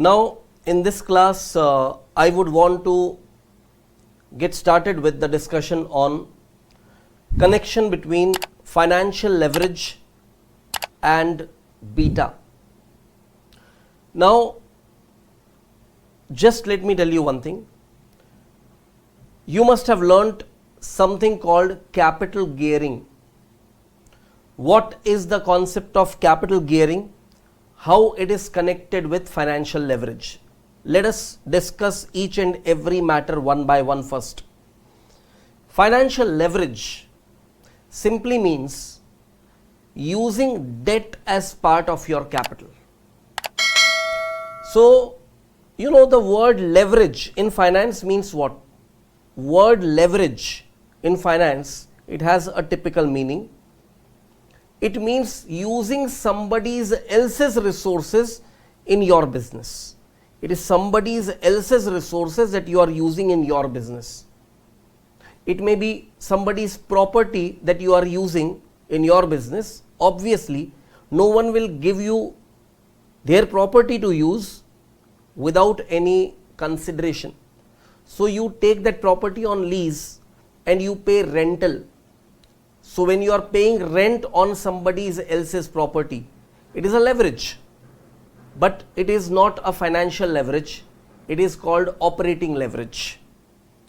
Now in this class I would want to get started with the discussion on connection between financial leverage and beta. Now just let me tell you one thing. You must have learnt something called capital gearing. What is the concept of capital gearing? How it is connected with financial leverage? Let us discuss each and every matter one by one first. Financial leverage simply means using debt as part of your capital. So, you know, the word leverage in finance means what? Word leverage in finance, it has a typical meaning. It means using somebody else's resources in your business. It is somebody else's resources that you are using in your business. It may be somebody's property that you are using in your business. Obviously, no one will give you their property to use without any consideration. So you take that property on lease and you pay rental. So when you are paying rent on somebody else's property, it is a leverage, but it is not a financial leverage. It is called operating leverage.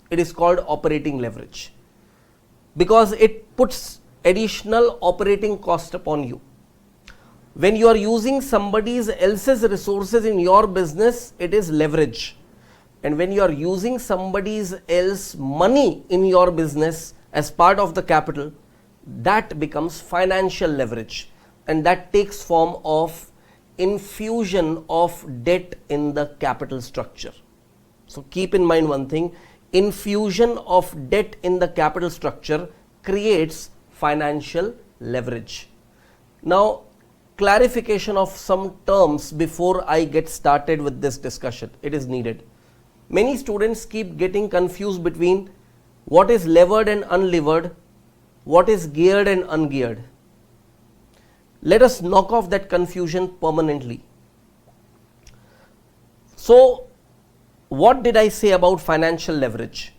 It is called operating leverage because it puts additional operating cost upon you. When you are using somebody else's resources in your business, it is leverage. And when you are using somebody else's money in your business as part of the capital, that becomes financial leverage, and that takes form of infusion of debt in the capital structure. So keep in mind one thing, infusion of debt in the capital structure creates financial leverage. Now, clarification of some terms before I get started with this discussion, it is needed. Many students keep getting confused between what is levered and unlevered, what is geared and ungeared. Let us knock off that confusion permanently. So, what did I say about financial leverage?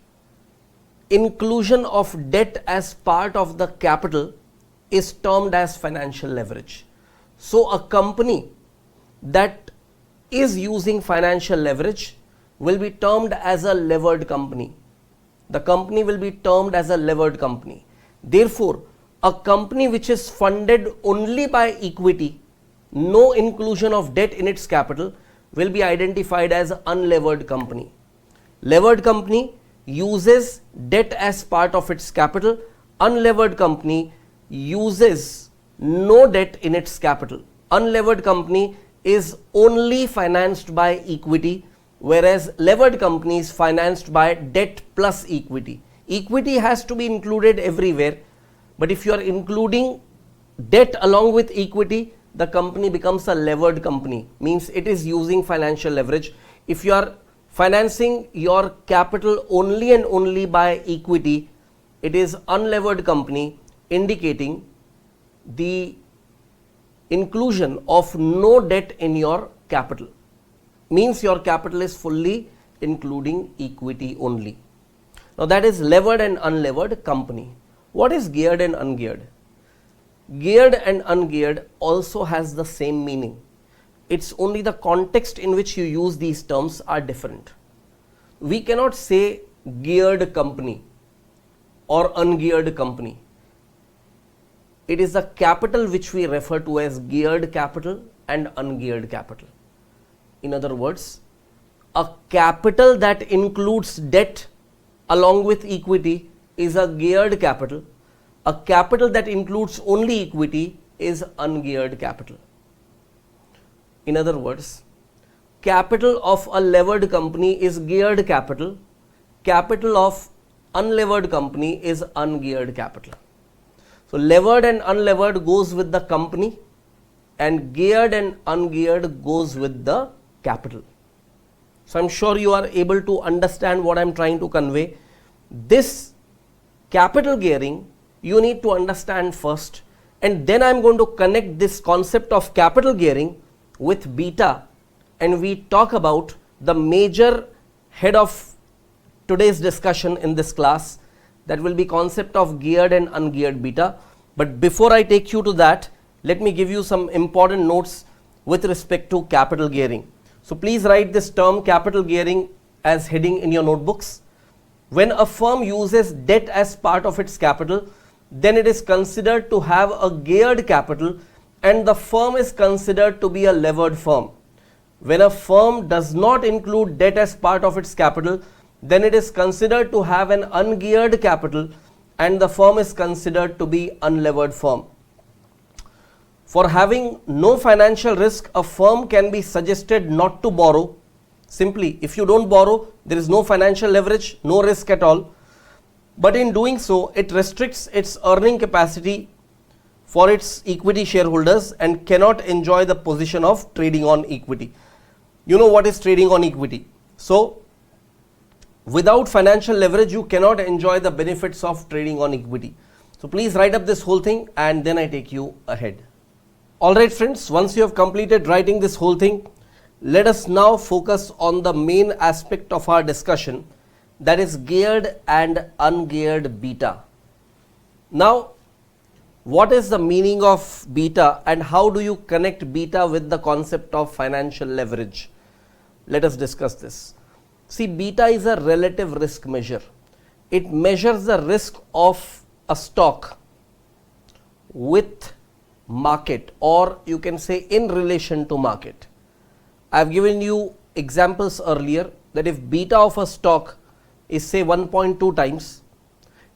Inclusion of debt as part of the capital is termed as financial leverage. So, a company that is using financial leverage will be termed as a levered company. The company will be termed as a levered company. Therefore, a company which is funded only by equity, no inclusion of debt in its capital, will be identified as an unlevered company. Levered company uses debt as part of its capital. Unlevered company uses no debt in its capital. Unlevered company is only financed by equity, whereas levered company is financed by debt plus equity. Equity has to be included everywhere, but if you are including debt along with equity, the company becomes a levered company, means it is using financial leverage. If you are financing your capital only and only by equity, it is unlevered company, indicating the inclusion of no debt in your capital, means your capital is fully including equity only. Now that is levered and unlevered company. What is geared and ungeared? Geared and ungeared also has the same meaning. It's only the context in which you use these terms are different. We cannot say geared company or ungeared company. It is the capital which we refer to as geared capital and ungeared capital. In other words, a capital that includes debt along with equity is a geared capital. A capital that includes only equity is ungeared capital. In other words, capital of a levered company is geared capital. Capital of unlevered company is ungeared capital. So levered and unlevered goes with the company, and geared and ungeared goes with the capital. So I'm sure you are able to understand what I'm trying to convey. This capital gearing you need to understand first, and then I'm going to connect this concept of capital gearing with beta and we talk about the major head of today's discussion in this class, that will be concept of geared and ungeared beta. But before I take you to that, let me give you some important notes with respect to capital gearing. So please write this term capital gearing as heading in your notebooks. When a firm uses debt as part of its capital, then it is considered to have a geared capital and the firm is considered to be a levered firm. When a firm does not include debt as part of its capital, then it is considered to have an ungeared capital and the firm is considered to be unlevered firm. For having no financial risk, a firm can be suggested not to borrow. Simply, if you don't borrow, there is no financial leverage, no risk at all. But in doing so, it restricts its earning capacity for its equity shareholders and cannot enjoy the position of trading on equity. You know what is trading on equity. So, without financial leverage, you cannot enjoy the benefits of trading on equity. So, please write up this whole thing and then I take you ahead. Alright friends, once you have completed writing this whole thing, let us now focus on the main aspect of our discussion, that is geared and ungeared beta. Now, what is the meaning of beta and how do you connect beta with the concept of financial leverage? Let us discuss this. See, beta is a relative risk measure. It measures the risk of a stock with market, or you can say in relation to market. I have given you examples earlier that if beta of a stock is say 1.2 times,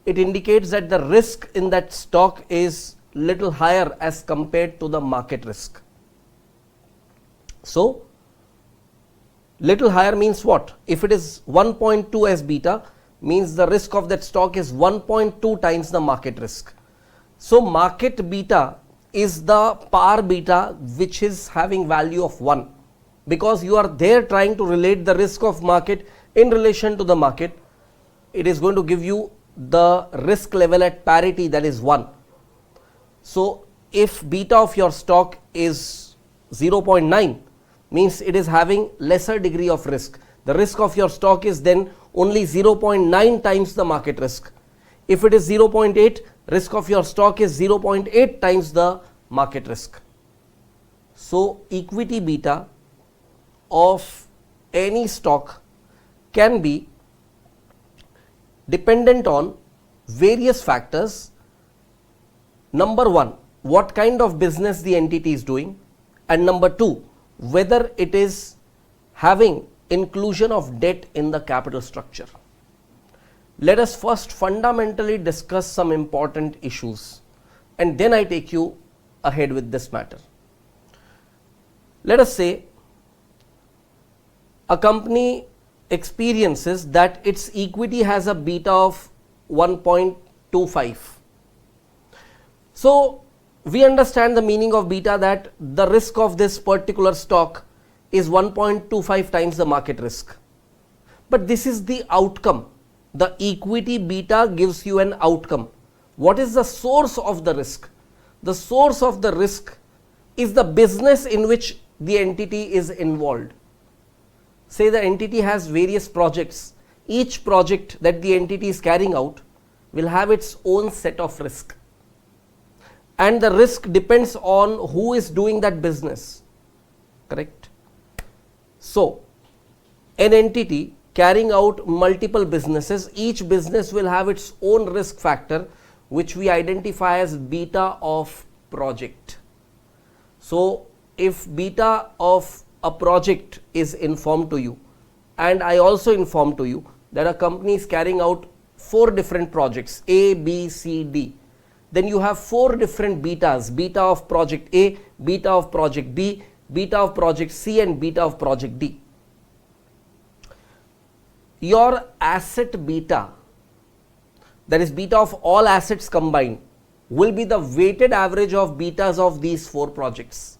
it indicates that the risk in that stock is little higher as compared to the market risk. So, little higher means what? If it is 1.2 as beta, means the risk of that stock is 1.2 times the market risk. So, market beta is the par beta which is having value of 1, because you are there trying to relate the risk of market in relation to the market. It is going to give you the risk level at parity, that is 1. So, if beta of your stock is 0.9, means it is having lesser degree of risk. The risk of your stock is then only 0.9 times the market risk. If it is 0.8, risk of your stock is 0.8 times the market risk. So, equity beta of any stock can be dependent on various factors. Number 1, what kind of business the entity is doing, and number 2, whether it is having inclusion of debt in the capital structure. Let us first fundamentally discuss some important issues and then I take you ahead with this matter. Let us say a company experiences that its equity has a beta of 1.25. So, we understand the meaning of beta, that the risk of this particular stock is 1.25 times the market risk. But this is the outcome. The equity beta gives you an outcome. What is the source of the risk? The source of the risk is the business in which the entity is involved. Say the entity has various projects. Each project that the entity is carrying out will have its own set of risk. And the risk depends on who is doing that business. Correct? So, an entity carrying out multiple businesses, each business will have its own risk factor, which we identify as beta of project. So, if beta of a project is informed to you, and I also inform to you that a company is carrying out 4 different projects, A, B, C, D, then you have 4 different betas: beta of project A, beta of project B, beta of project C, and beta of project D. Your asset beta, that is beta of all assets combined, will be the weighted average of betas of these 4 projects.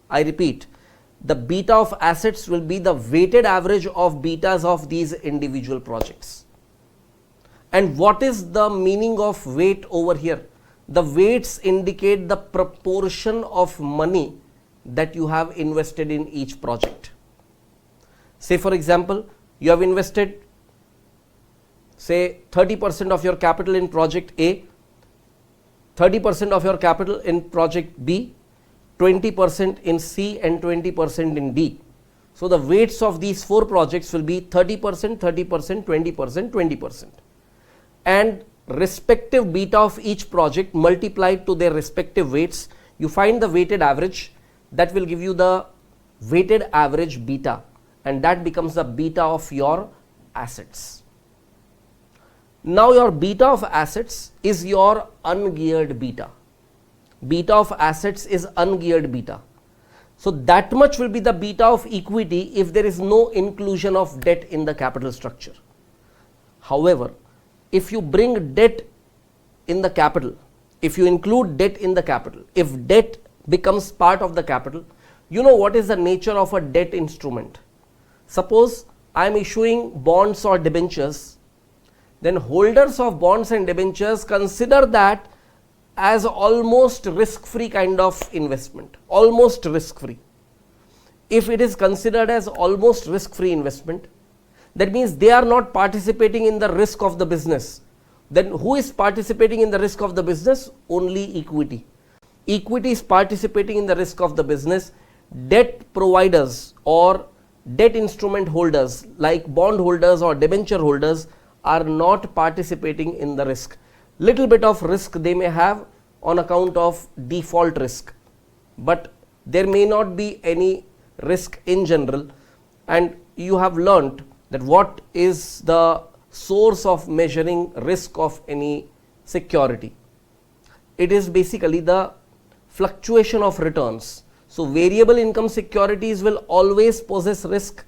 I repeat, the beta of assets will be the weighted average of betas of these individual projects. And what is the meaning of weight over here? The weights indicate the proportion of money that you have invested in each project. Say for example, you have invested say 30% of your capital in project A, 30% of your capital in project B, 20% in C and 20% in D. So the weights of these 4 projects will be 30%, 30%, 20%, 20%. And respective beta of each project multiplied to their respective weights, you find the weighted average. That will give you the weighted average beta, and that becomes the beta of your assets. Now your beta of assets is your ungeared beta. Beta of assets is ungeared beta. So that much will be the beta of equity if there is no inclusion of debt in the capital structure. However, if you bring debt in the capital, if you include debt in the capital, if debt becomes part of the capital, you know what is the nature of a debt instrument. Suppose I am issuing bonds or debentures, then holders of bonds and debentures consider that as almost risk-free kind of investment, almost risk-free. If it is considered as almost risk-free investment, that means they are not participating in the risk of the business. Then who is participating in the risk of the business? Only equity. Equity is participating in the risk of the business. Debt providers or debt instrument holders like bond holders or debenture holders are not participating in the risk. Little bit of risk they may have on account of default risk, but there may not be any risk in general. And you have learnt that what is the source of measuring risk of any security. It is basically the fluctuation of returns. So variable income securities will always possess risk.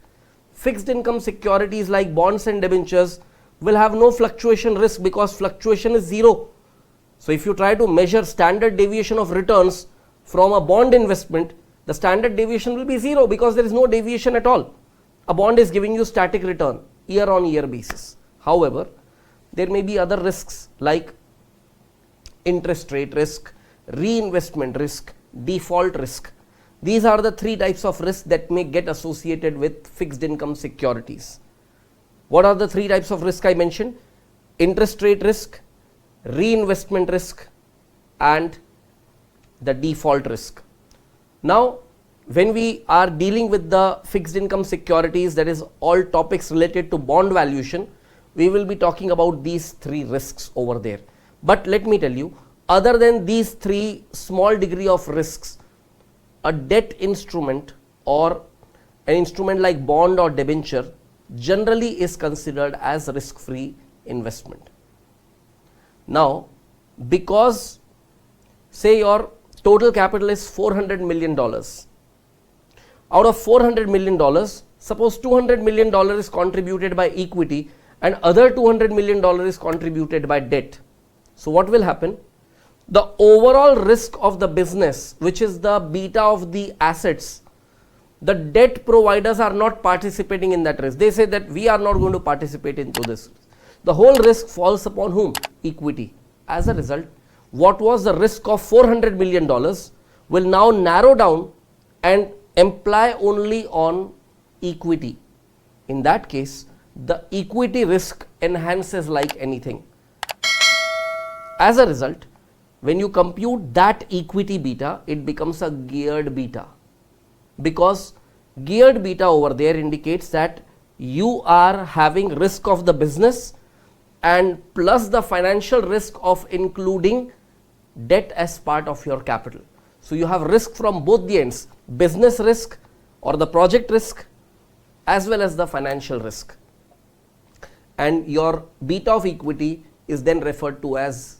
Fixed income securities like bonds and debentures will have no fluctuation risk because fluctuation is zero. So if you try to measure standard deviation of returns from a bond investment, the standard deviation will be zero because there is no deviation at all. A bond is giving you static return year on year basis. However, there may be other risks like interest rate risk, reinvestment risk, default risk. These are the 3 types of risks that may get associated with fixed income securities. What are the 3 types of risk I mentioned? Interest rate risk, reinvestment risk, and the default risk. Now, when we are dealing with the fixed income securities, that is all topics related to bond valuation, we will be talking about these 3 risks over there. But let me tell you, other than these 3 small degree of risks, a debt instrument or an instrument like bond or debenture generally is considered as risk-free investment. Now, because say your total capital is $400 million, out of $400 million, suppose $200 million is contributed by equity and other $200 million is contributed by debt. So what will happen? The overall risk of the business, which is the beta of the assets, the debt providers are not participating in that risk. They say that we are not going to participate into this. The whole risk falls upon whom? Equity. As a result, what was the risk of $400 million will now narrow down and imply only on equity. In that case, the equity risk enhances like anything. As a result, when you compute that equity beta, it becomes a geared beta, because geared beta over there indicates that you are having risk of the business and plus the financial risk of including debt as part of your capital. So you have risk from both the ends, business risk or the project risk as well as the financial risk, and your beta of equity is then referred to as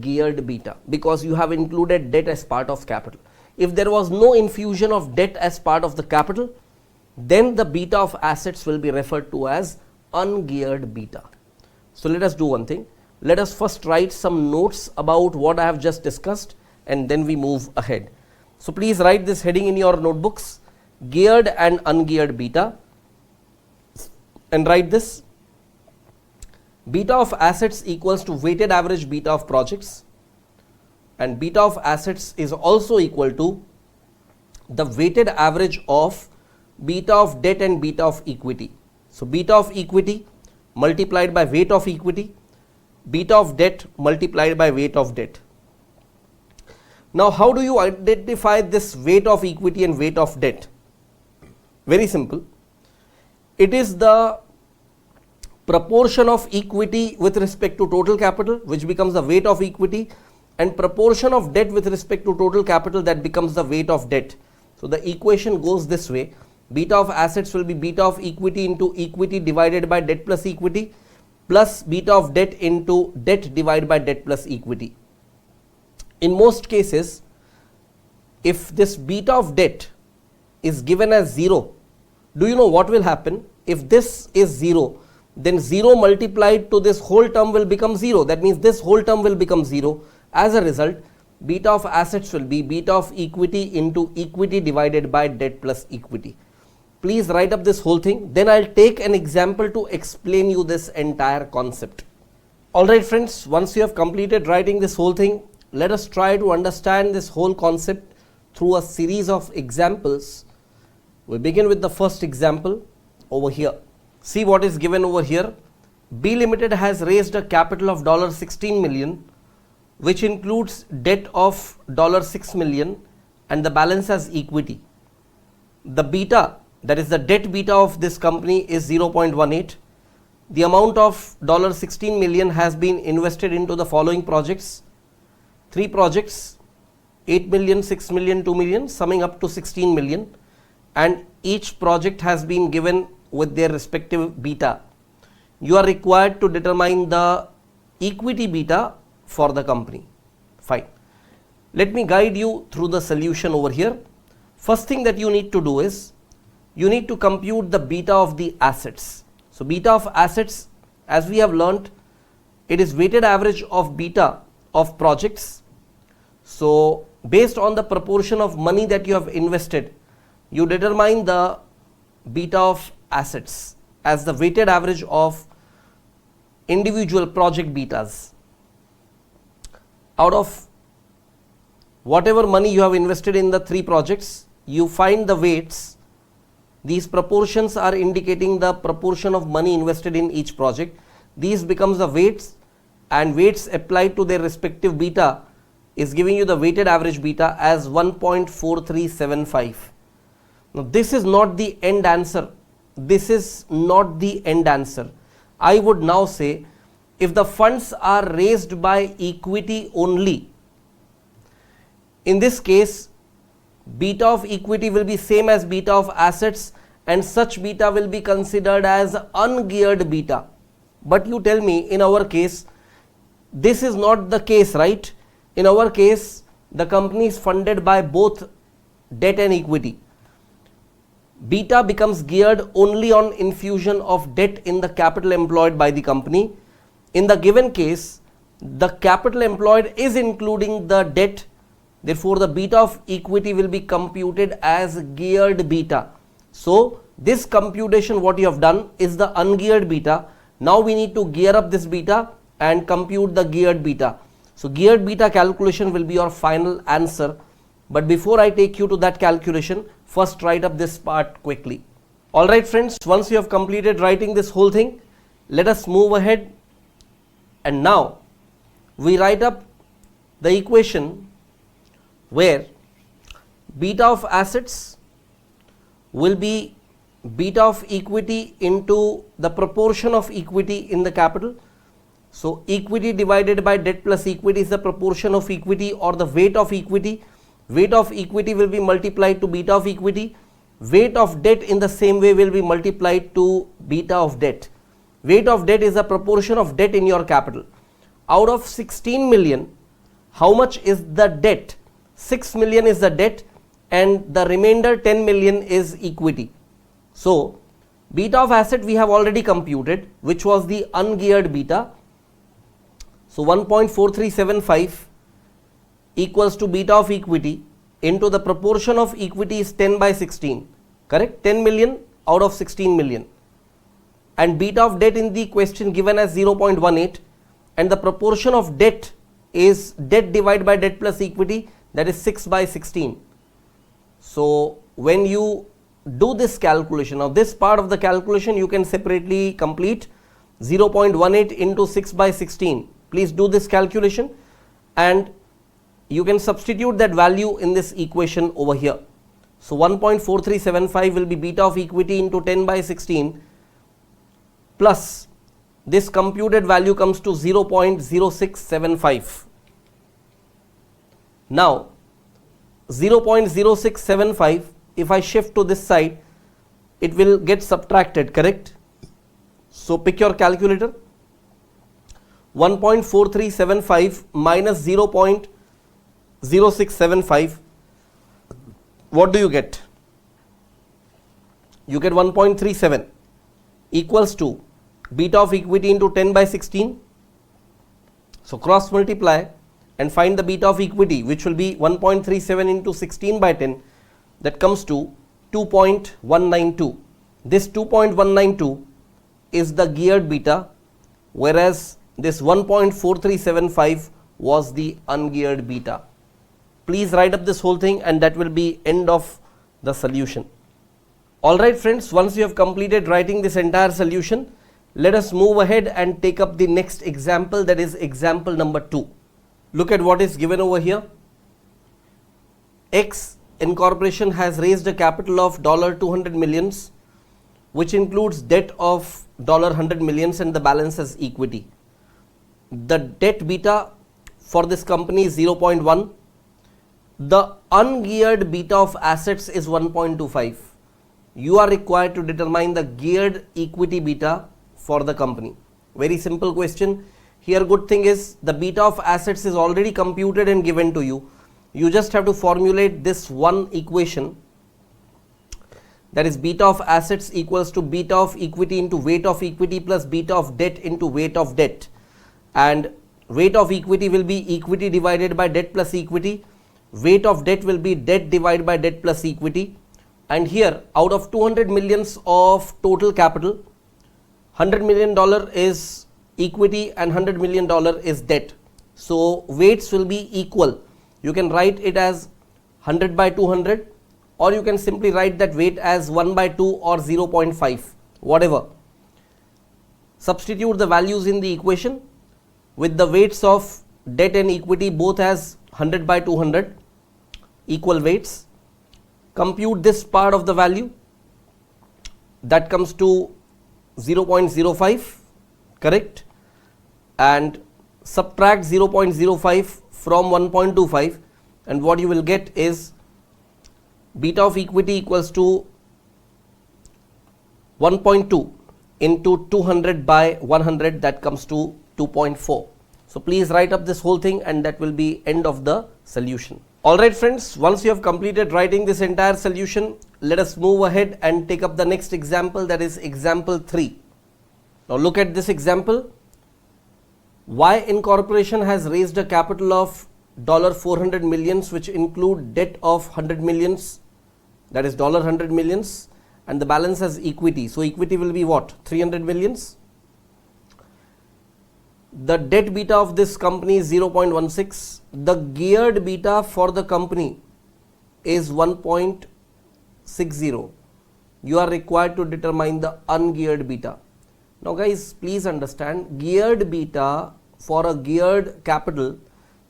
geared beta because you have included debt as part of capital. If there was no infusion of debt as part of the capital, then the beta of assets will be referred to as ungeared beta. So let us do one thing. Let us first write some notes about what I have just discussed and then we move ahead. So please write this heading in your notebooks, geared and ungeared beta, and write this. Beta of assets equals to weighted average beta of projects, and beta of assets is also equal to the weighted average of beta of debt and beta of equity. So beta of equity multiplied by weight of equity, beta of debt multiplied by weight of debt. Now how do you identify this weight of equity and weight of debt? Very simple. It is the proportion of equity with respect to total capital, which becomes the weight of equity, and proportion of debt with respect to total capital, that becomes the weight of debt. So the equation goes this way: beta of assets will be beta of equity into equity divided by debt plus equity, plus beta of debt into debt divided by debt plus equity. In most cases, if this beta of debt is given as 0, do you know what will happen? If this is 0, then 0 multiplied to this whole term will become 0. That means this whole term will become 0. As a result, beta of assets will be beta of equity into equity divided by debt plus equity. Please write up this whole thing. Then I'll take an example to explain you this entire concept. Alright friends, once you have completed writing this whole thing, let us try to understand this whole concept through a series of examples. We begin with the first example over here. See what is given over here. B Limited has raised a capital of $16 million, which includes debt of $6 million and the balance as equity. The beta, that is the debt beta of this company, is 0.18. The amount of $16 million has been invested into the following projects. 3 projects, 8 million, 6 million, 2 million, summing up to 16 million, and each project has been given with their respective beta. You are required to determine the equity beta for the company. Fine. Let me guide you through the solution over here. First thing that you need to do is, you need to compute the beta of the assets. So beta of assets, as we have learnt, it is weighted average of beta of projects. So based on the proportion of money that you have invested, you determine the beta of assets as the weighted average of individual project betas. Out of whatever money you have invested in the 3 projects, you find the weights. These proportions are indicating the proportion of money invested in each project. These becomes the weights, and weights applied to their respective beta is giving you the weighted average beta as 1.4375. Now this is not the end answer. This is not the end answer. I would now say, if the funds are raised by equity only, in this case beta of equity will be same as beta of assets, and such beta will be considered as ungeared beta. But you tell me, in our case this is not the case, right? In our case, the company is funded by both debt and equity. Beta becomes geared only on infusion of debt in the capital employed by the company. In the given case, the capital employed is including the debt. Therefore, the beta of equity will be computed as geared beta. So this computation what you have done is the ungeared beta. Now we need to gear up this beta and compute the geared beta. So geared beta calculation will be your final answer. But before I take you to that calculation, first write up this part quickly. Alright friends, once you have completed writing this whole thing, let us move ahead, and now we write up the equation where beta of assets will be beta of equity into the proportion of equity in the capital. So equity divided by debt plus equity is the proportion of equity or the weight of equity. Weight of equity will be multiplied to beta of equity. Weight of debt in the same way will be multiplied to beta of debt. Weight of debt is the proportion of debt in your capital. Out of 16 million, how much is the debt? 6 million is the debt, and the remainder 10 million is equity. So beta of asset we have already computed, which was the ungeared beta. So 1.4375 equals to beta of equity into the proportion of equity is 10 by 16, correct? 10 million out of 16 million, and beta of debt in the question given as 0.18, and the proportion of debt is debt divided by debt plus equity, that is 6 by 16. So when you do this calculation. Now this part of the calculation you can separately complete. 0.18 into 6 by 16. Please do this calculation and you can substitute that value in this equation over here. So 1.4375 will be beta of equity into 10 by 16 plus this computed value comes to 0.0675. Now 0.0675, if I shift to this side, it will get subtracted, correct? So pick your calculator. 1.4375 minus 0.0675, what do you get? You get 1.37 equals to beta of equity into 10 by 16. So cross multiply and find the beta of equity, which will be 1.37 into 16 by 10, that comes to 2.192. This 2.192 is the geared beta, whereas this 1.4375 was the ungeared beta. Please write up this whole thing and that will be end of the solution. Alright friends, once you have completed writing this entire solution, let us move ahead and take up the next example, that is example number 2. Look at what is given over here. X Incorporation has raised a capital of $200 millions, which includes debt of $100 millions and the balance as equity. The debt beta for this company is 0.1. The ungeared beta of assets is 1.25. You are required to determine the geared equity beta for the company. Very simple question. Here good thing is the beta of assets is already computed and given to you. You just have to formulate this one equation, that is beta of assets equals to beta of equity into weight of equity plus beta of debt into weight of debt, and weight of equity will be equity divided by debt plus equity, weight of debt will be debt divided by debt plus equity, and here out of 200 millions of total capital, $100 million is equity and $100 million is debt. So weights will be equal. You can write it as 100 by 200, or you can simply write that weight as 1 by 2 or 0.5, whatever. Substitute the values in the equation with the weights of debt and equity both as 100 by 200, equal weights. Compute this part of the value, that comes to 0.05, correct, and subtract 0.05 from 1.25, and what you will get is beta of equity equals to 1.2 into 200 by 100, that comes to 2.4. So please write up this whole thing and that will be end of the solution. Alright friends, once you have completed writing this entire solution, let us move ahead and take up the next example, that is example 3. Now look at this example. Y Incorporation has raised a capital of $400 millions, which include debt of 100 millions, that is $100 millions, and the balance as equity. So equity will be what? 300 millions. The debt beta of this company is 0.16. The geared beta for the company is 1.60. You are required to determine the ungeared beta. Now guys, please understand, geared beta for a geared capital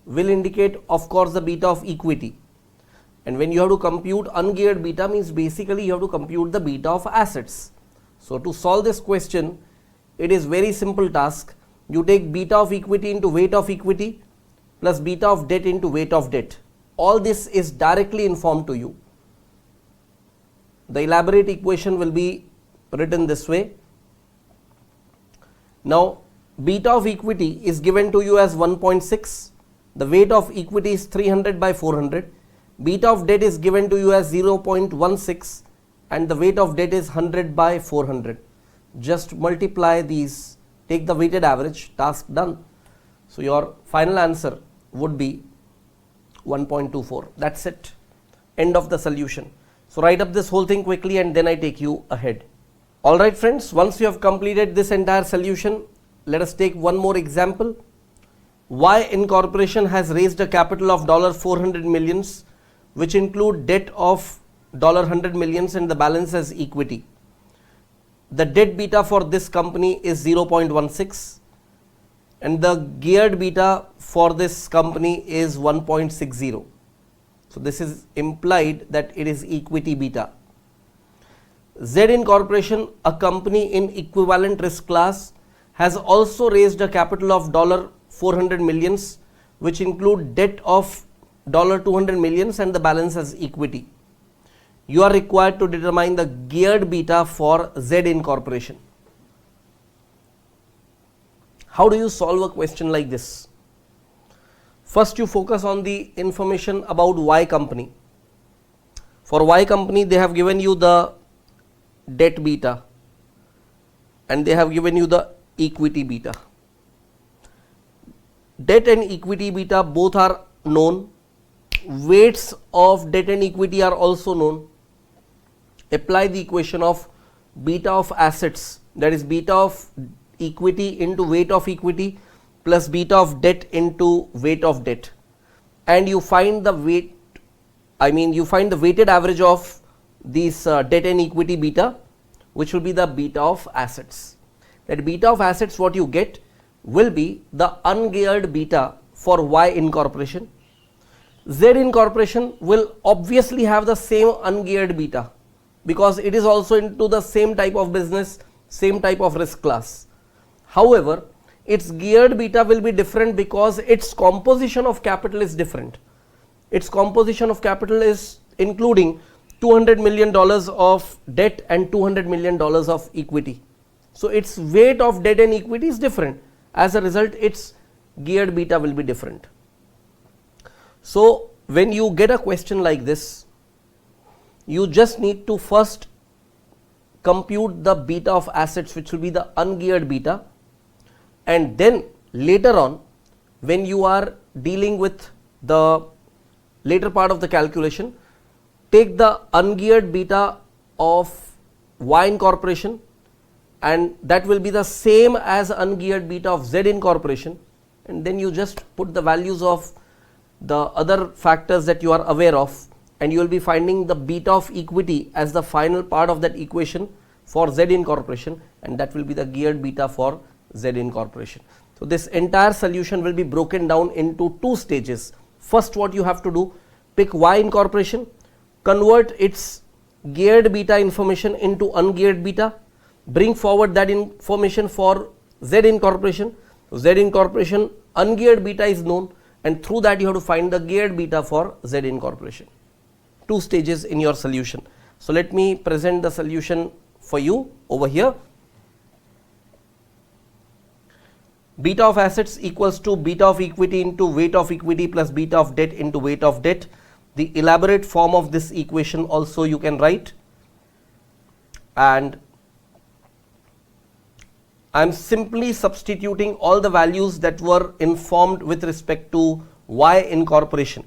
will indicate of course the beta of equity, and when you have to compute ungeared beta means basically you have to compute the beta of assets. So to solve this question, it is very simple task. You take beta of equity into weight of equity plus beta of debt into weight of debt. All this is directly informed to you. The elaborate equation will be written this way. Now beta of equity is given to you as 1.6. The weight of equity is 300 by 400. Beta of debt is given to you as 0.16 and the weight of debt is 100 by 400. Just multiply these, take the weighted average, task done. So your final answer would be 1.24. That's it. End of the solution. So write up this whole thing quickly and then I take you ahead. Alright friends, once you have completed this entire solution, let us take one more example. Y Incorporation has raised a capital of $400 millions, which include debt of $100 million and the balance as equity. The debt beta for this company is 0.16 and the geared beta for this company is 1.60. So this is implied that it is equity beta. Z Incorporation, a company in equivalent risk class, has also raised a capital of $400 million, which include debt of $200 million and the balance as equity. You are required to determine the geared beta for Z Incorporation. How do you solve a question like this? First, you focus on the information about Y company. For Y company, they have given you the debt beta and they have given you the equity beta. Debt and equity beta both are known. Weights of debt and equity are also known. Apply the equation of beta of assets, that is beta of equity into weight of equity plus beta of debt into weight of debt, and you find the weighted average of these debt and equity beta, which will be the beta of assets. That beta of assets, what you get will be the ungeared beta for Y Incorporation. Z Incorporation will obviously have the same ungeared beta because it is also into the same type of business, same type of risk class. However, its geared beta will be different because its composition of capital is different. Its composition of capital is including $200 million of debt and $200 million of equity. So its weight of debt and equity is different. As a result, its geared beta will be different. So when you get a question like this, you just need to first compute the beta of assets, which will be the ungeared beta, and then later on when you are dealing with the later part of the calculation, take the ungeared beta of Y Incorporation and that will be the same as ungeared beta of Z Incorporation, and then you just put the values of the other factors that you are aware of and you will be finding the beta of equity as the final part of that equation for Z Incorporation, and that will be the geared beta for Z Incorporation. So this entire solution will be broken down into two stages. First, what you have to do, pick Y Incorporation, convert its geared beta information into ungeared beta, bring forward that information for Z Incorporation. Z Incorporation ungeared beta is known, and through that you have to find the geared beta for Z Incorporation. Two stages in your solution. So let me present the solution for you over here. Beta of assets equals to beta of equity into weight of equity plus beta of debt into weight of debt. The elaborate form of this equation also you can write, and I am simply substituting all the values that were informed with respect to Y Incorporation,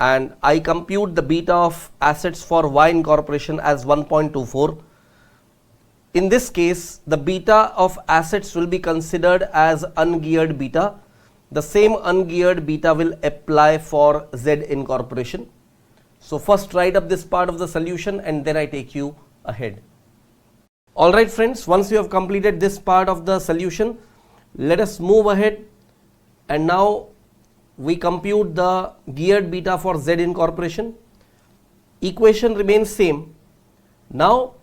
and I compute the beta of assets for Y Incorporation as 1.24. In this case, the beta of assets will be considered as ungeared beta. The same ungeared beta will apply for Z Incorporation. So first write up this part of the solution and then I take you ahead. Alright friends, once you have completed this part of the solution, let us move ahead, and now we compute the geared beta for Z Incorporation. Equation remains same. Now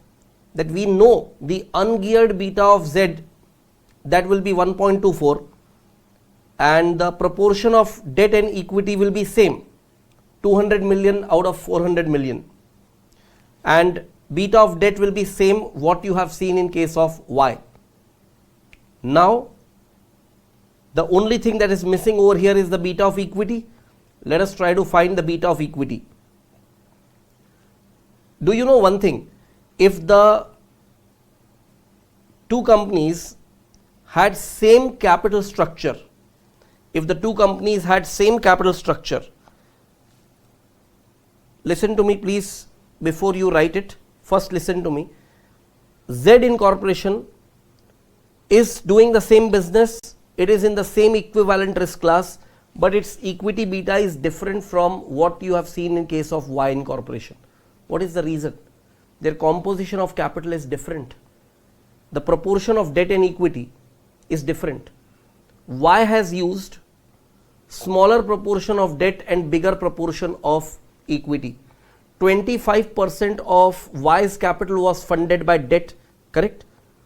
that we know the ungeared beta of Z, that will be 1.24, and the proportion of debt and equity will be same, 200 million out of 400 million, and beta of debt will be same what you have seen in case of Y. Now the only thing that is missing over here is the beta of equity. Let us try to find the beta of equity. Do you know one thing? If the two companies had same capital structure, listen to me please before you write it. First listen to me. Z Incorporation is doing the same business, it is in the same equivalent risk class, but its equity beta is different from what you have seen in case of Y Incorporation. What is the reason? Their composition of capital is different. The proportion of debt and equity is different. Y has used smaller proportion of debt and bigger proportion of equity. 25% of Y's capital was funded by debt, correct?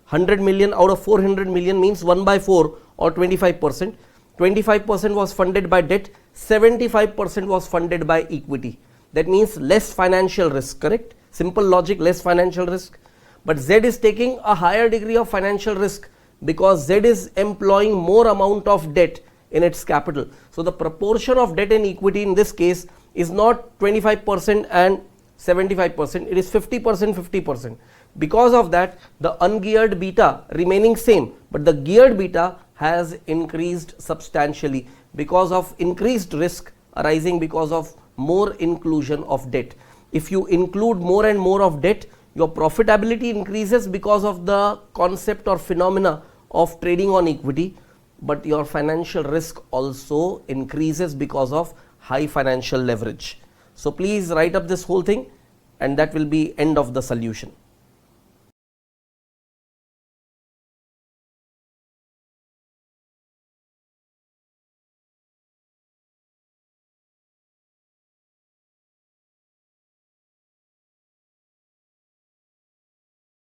100 million out of 400 million means 1 by 4 or 25%. 25% was funded by debt, 75% was funded by equity. That means less financial risk, correct? Simple logic, less financial risk. But Z is taking a higher degree of financial risk because Z is employing more amount of debt in its capital. So the proportion of debt and equity in this case is not 25% and 75%, it is 50%, 50%. Because of that, the ungeared beta remaining same, but the geared beta has increased substantially because of increased risk arising because of more inclusion of debt. If you include more and more of debt, your profitability increases because of the concept or phenomena of trading on equity, but your financial risk also increases because of high financial leverage. So please write up this whole thing, and that will be end of the solution.